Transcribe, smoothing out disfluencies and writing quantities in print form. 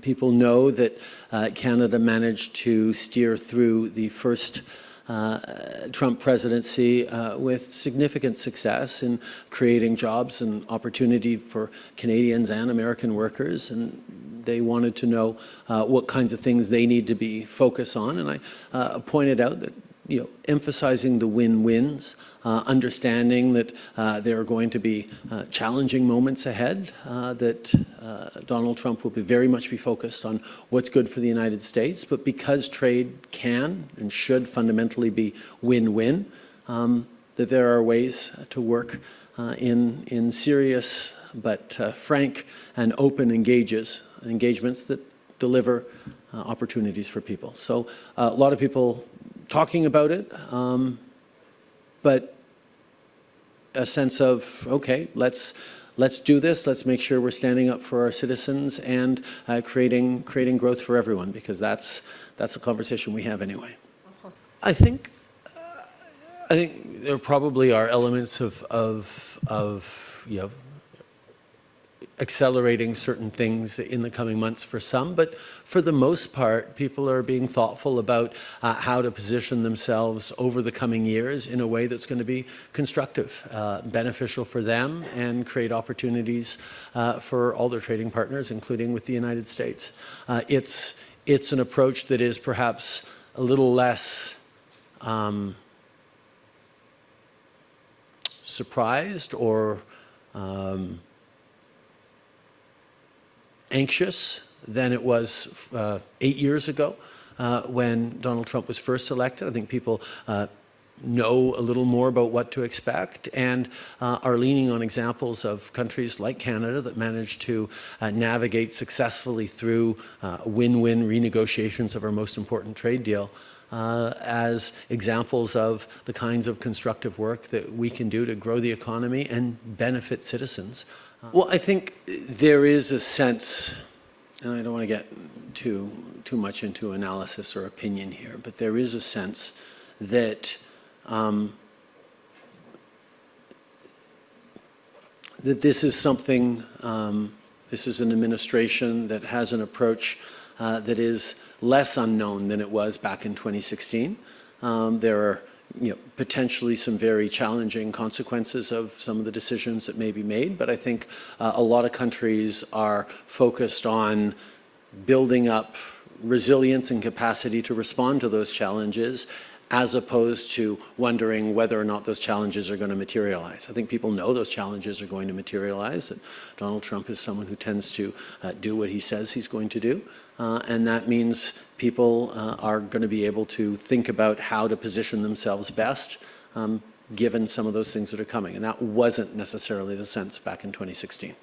people know that Canada managed to steer through the first Trump presidency with significant success in creating jobs and opportunity for Canadians and American workers, and they wanted to know what kinds of things they need to be focused on. And I pointed out that, you know, emphasizing the win-wins, understanding that there are going to be challenging moments ahead, that Donald Trump will very much be focused on what's good for the United States, but because trade can and should fundamentally be win-win, that there are ways to work in serious but frank and open engagements that deliver opportunities for people. So a lot of people talking about it, but a sense of, okay, let's do this. Let's make sure we're standing up for our citizens and creating growth for everyone, because that's the conversation we have anyway. I think there probably are elements of you know, accelerating certain things in the coming months for some, but for the most part, people are being thoughtful about how to position themselves over the coming years in a way that's going to be constructive, beneficial for them, and create opportunities for all their trading partners, including with the United States. It's an approach that is perhaps a little less surprised or anxious than it was 8 years ago when Donald Trump was first elected. I think people know a little more about what to expect and are leaning on examples of countries like Canada that managed to navigate successfully through win-win renegotiations of our most important trade deal as examples of the kinds of constructive work that we can do to grow the economy and benefit citizens. Well, I think there is a sense, and I don't want to get too much into analysis or opinion here, but there is a sense that that this is something, this is an administration that has an approach that is less unknown than it was back in 2016. There are potentially some very challenging consequences of some of the decisions that may be made, but I think a lot of countries are focused on building up resilience and capacity to respond to those challenges, as opposed to wondering whether or not those challenges are going to materialize. I think people know those challenges are going to materialize, that Donald Trump is someone who tends to do what he says he's going to do, and that means people are going to be able to think about how to position themselves best given some of those things that are coming, and that wasn't necessarily the sense back in 2016.